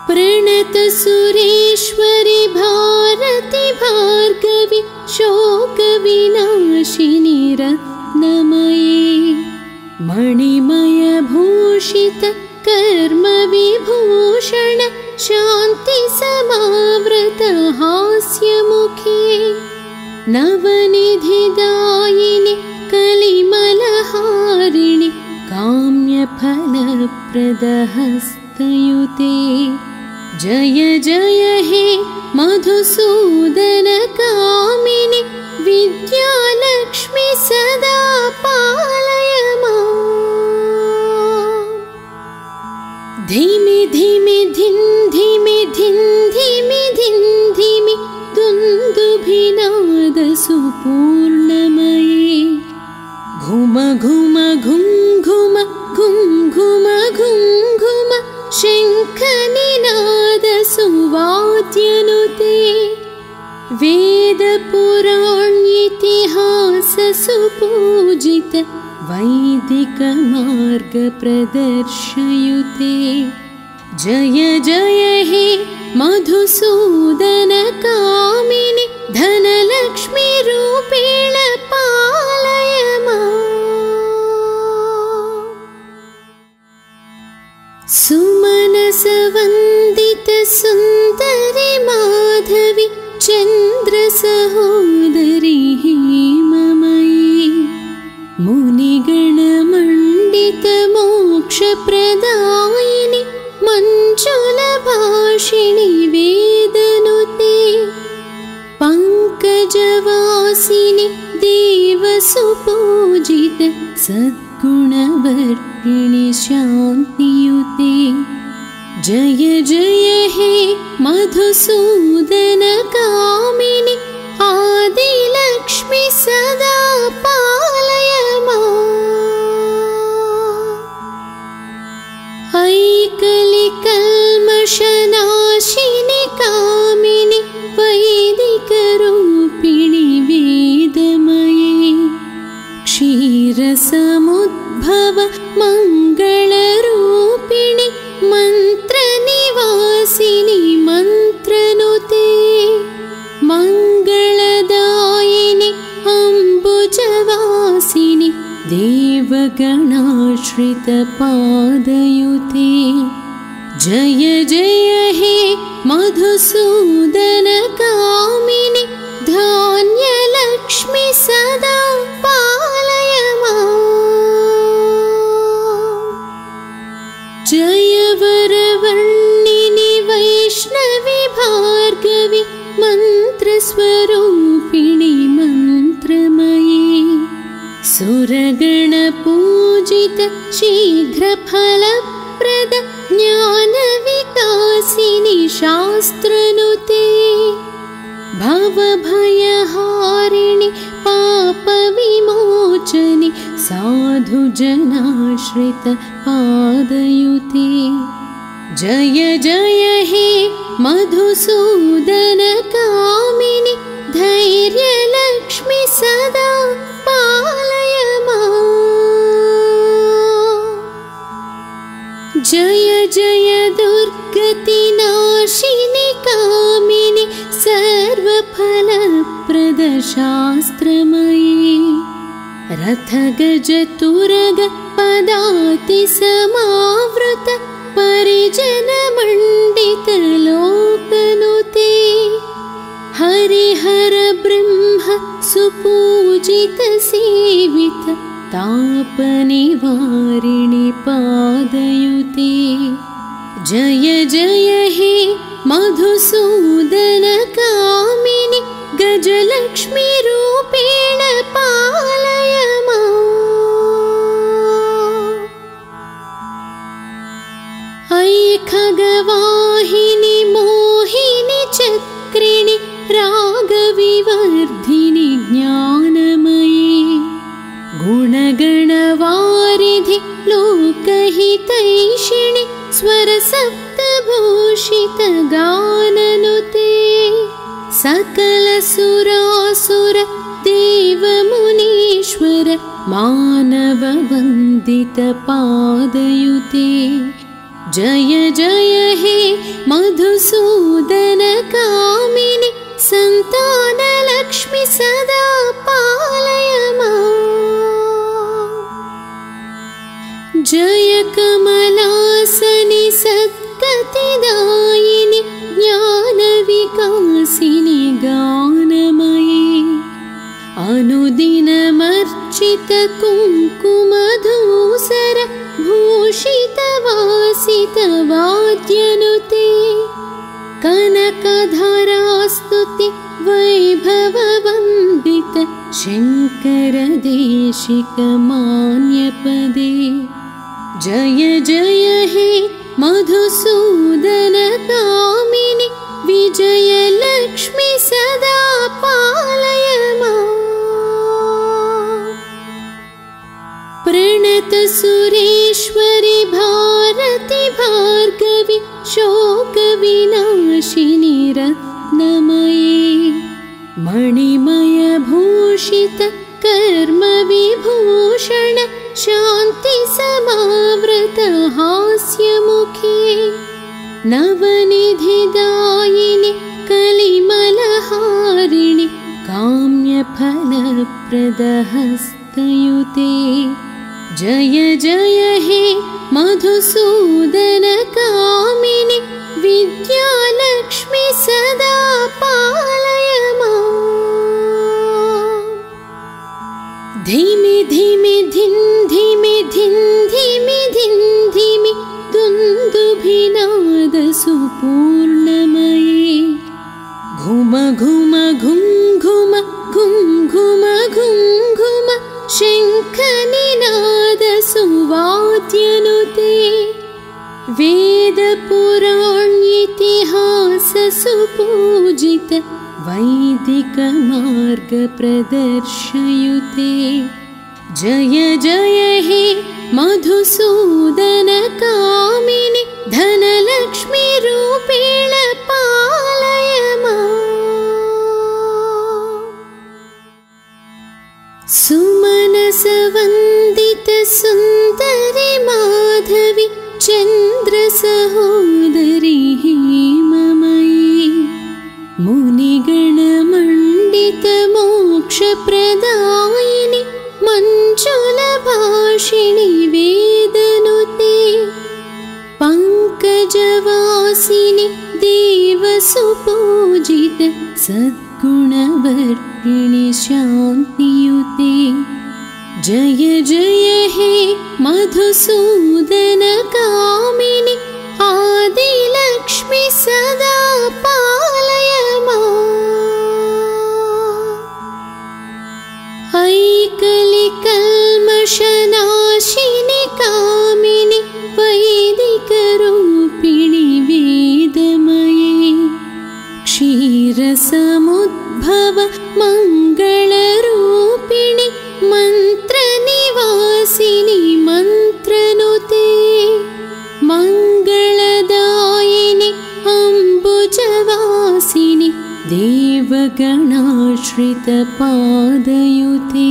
प्रणत सुरेश्वरि भारति भार्गवि शोकविनाशिनि रत्नमयी। मणिमय भूषित कर्मविभूषण शान्ति समावृत हास्यमुखे। नवनिधिदायिनि कलिमलहारिणि काम्यफलप्रदहस्तयुते। जय जय हे मधुसूदन कामिनि विद्यालक्ष्मी सदा पालय माम्। धिमि धिमि धिं धिमि धिं धिमि धिं धिमि दुन्दुभिनाद सुपूर्णमयी। घुम घुम घुं घुम घुं घुम घुं घुम शङ्खनिनाद सुवाद्यनुते। वेदपुराणेतिहास सुपूजित वैदिक मार्ग प्रदर्शयुते। जय जय हे मधुसूदन कामिनि धनलक्ष्मी रूपेण पालय माम्। सुमनसवन्दित सुन्दरि माधवि चन्द्रसहोदरि हेममयी। मुनिगणमण्डित मोक्षप्रदायिनि मञ्जुलभाषिणि वेदनुते। पङ्कजवासिनि देवसुपूजित सद्गुणवर्षिणि शान्तियुते। जय जय हे मधुसूदन कामिनि आदिलक्ष्मी सदा पालय माम्। ऐकलिकल्मषनाशिनि कामिनि वैदिकरूपिणि वेदमये। क्षीरसमुद्भव मङ्गलरूपिणि मन्त्रनिवासिनि मन्त्रनुते। मङ्गलदायिनि अम्बुजवासिनि देवगणाश्रितपादयुते। जय जय हे मधुसूदन कामिनि धान्यलक्ष्मी सदा पालय माम्। जय वरवर्णिनि वैष्णवि भार्गवि मन्त्रस्वरूपिणि मन्त्रमयी। सुरगणपूजित शीघ्रफलप्रद ज्ञानविकासिनि शास्त्रनुते। भवभयहारिणि पापविमोचनि साधुजनाश्रित पादयुते। जय जय हे मधुसूदन कामिनि धैर्यलक्ष्मी सदा पालय माम्। जय जय दुर्गतिनाशिनि कामिनि सर्वफलप्रद शास्त्रमयी। रथगजतुरग पदाति समावृत परिजनमण्डित लोकनुते। हरिहर ब्रह्म सुपूजित सेवित तापनिवारिणि पादयुते जय जय हे मधुसूदन कामिनि गजलक्ष्मी रूपेण पालय माम् ऐ खगवाहिनि मोहिनि चक्रिणि रागविवर्धिनि ज्ञानमयी गुणगणवारिधि लोकहितैषिणि स्वरसप्तभूषित गाननुते सकलसुरासुर देवमुनीश्वर मानववन्दित पादयुते जय जय हे मधुसूदन कामिनि सन्तानलक्ष्मि सदा पालय माम् जय कमलासनि सद्गतिदायिनि ज्ञानविकासिनि गानमयी अनुदिनमर्चित कुङ्कुमधूसर भूषितवासित वाद्यनुते कनकधरास्तुति वैभववन्दित शङ्करदेशिक मान्यपदे जय जय हे मधुसूदन कामिनि विजयलक्ष्मि सदा पालय माम् प्रणत सुरेश्वरि भारति भार्गवि शोकविनाशिनि रत्नमयी मणिमय भूषित कर्मविभूषण शान्ति समावृत हास्यमुखे नवनिधिदायिनि कलिमलहारिणि काम्यफलप्रद हस्तयुते जय जय हे मधुसूदन कामिनि विद्यालक्ष्मि सदा पालय माम् धिमि धिमि धिन् धिमि धिन् धिमि धिन् धिमि दुन्दुभिनाद सुपूर्णमये घुम घुम घुं घुम घुं घुम घुं घुम शङ्खनिनाद सुवाद्यनुते वेदपुराणेतिहास सुपूजित वैदिक मार्ग प्रदर्शयुते जय जय हे मधुसूदन कामिनि धनलक्ष्मी रूपेण पालय माम् सुमनसवन्दित सुन्दरि माधवि चन्द्रसहोदरि हेममयी मुनिगणमण्डित मोक्षप्रदायिनि मञ्जुलभाषिणि वेदनुते पङ्कजवासिनि देवसुपूजित सद्गुणवर्पिणि शान्तियुते जय जय हे मधुसूदन कामिनि आदिलक्ष्मि सदा पालय माम् ऐकलिकल्मषनाशिनि कामिनि वैदिकरूपिणि वेदमये क्षीरसमुद्भव मङ्गलरूपिणि मन्त्रनिवासिनि मन्त्रनुते मङ्गलदायिनि अम्बुजवासिनि देवगणाश्रितपादयुते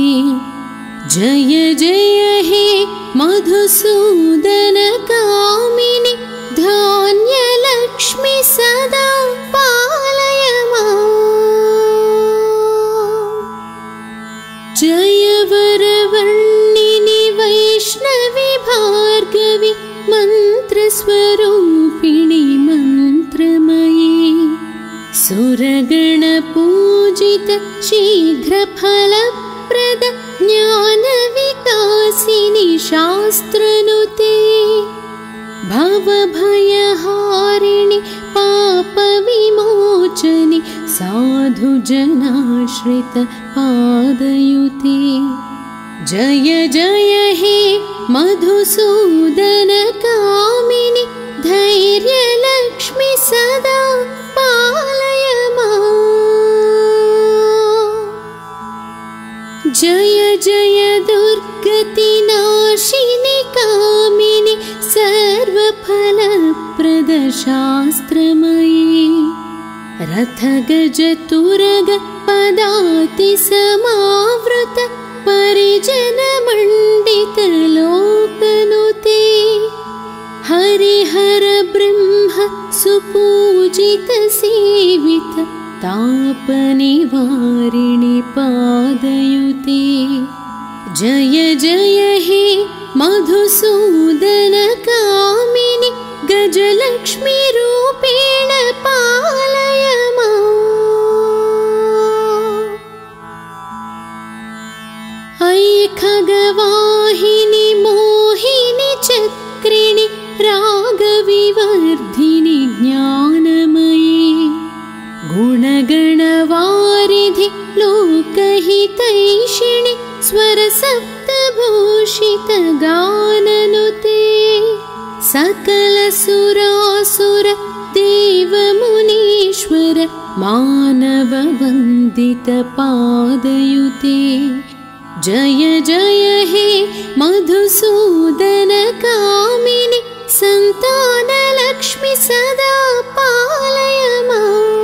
जय जय हे मधुसूदन कामिनि धान्यलक्ष्मि सदा पालय माम् जय वरवर्णिनि वैष्णवि भार्गवि मन्त्रस्वरूपिणि मन्त्रमयी सुरगणपूजित शीघ्रफलप्रद ज्ञानविक विकासिनि शास्त्रनुते भवभयहारिणि पापविमोचनि साधुजनाश्रित पादयुते जय जय हे मधुसूदन कामिनि धैर्यलक्ष्मि सदा पालय माम्। जय जय दुर्गतिनाशिनि कामिनि सर्वफलप्रद शास्त्रमयी रथगजतुरग पदाति समावृत परिजनमण्डित लोकनुते हरिहर ब्रह्म सुपूजित सेवित तापनिवारिणि पादयुते जय जय हे मधुसूदन कामिनि गजलक्ष्मी रूपेण पालय माम्। ऐ खगवाहिनि मोहिनि चक्रिणि रागविवर्धिनि ज्ञानमयी गुणगणवारिधि लोकहितैषिणि स्वरसप्तभूषित गाननुते सकलसुरासुर देवमुनीश्वर मानववन्दित पादयुते जय जय हे मधुसूदन कामिनि सन्तानलक्ष्मि सदा पालय माम्।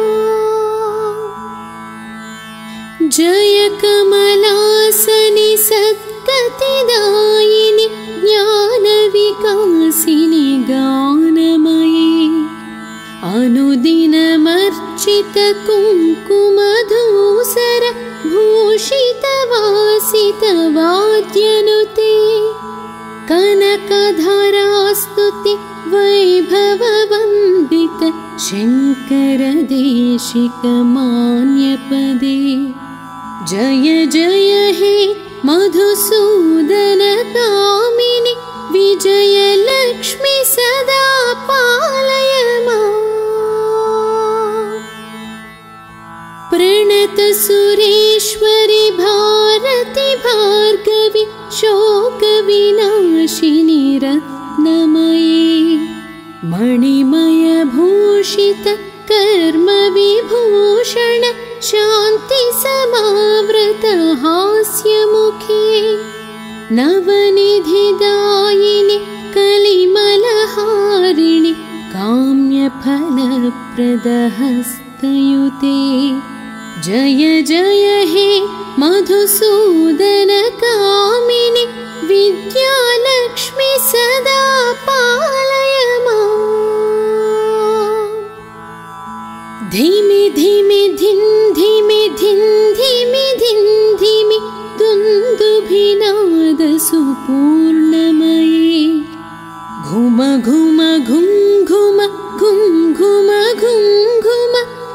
जय कमलासनि सद्गतिदायिनि ज्ञानविकासिनि गानमयी अनुदिनमर्चित कुङ्कुमधूसर भूषितवासित वाद्यनुते कनकधरास्तुति वैभववन्दित शङ्करदेशिक मान्यपदे जय जय हे मधुसूदन कामिनि विजयलक्ष्मि सदा पालय माम्। प्रणत सुरेश्वरि भारति भार्गवि शोकविनाशिनि रत्नमयी मणिमय भूषित कर्मविभूषण शान्ति समावृत हास्यमुखे नवनिधिदायिनि कलिमलहारिणि काम्यफलप्रद हस्तयुते जय जय हे मधुसूदन कामिनि विद्यालक्ष्मि सदा पालय माम्। धिमि धिमि धिन् धिमि धिन् धिमि धिन् धिमि दुन्दुभिनाद सुपूर्णमयी घुम घुम घुं घुम घुं घुम घुं घुम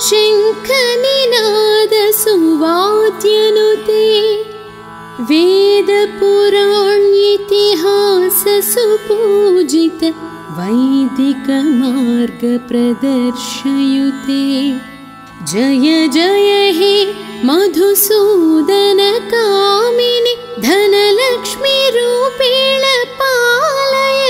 शङ्खनिनाद सुवाद्यनुते वेदपुराणेतिहास सुपूजित वैदिक मार्ग प्रदर्शयुते जय जय हे मधुसूदन कामिनि धनलक्ष्मी रूपेण पालय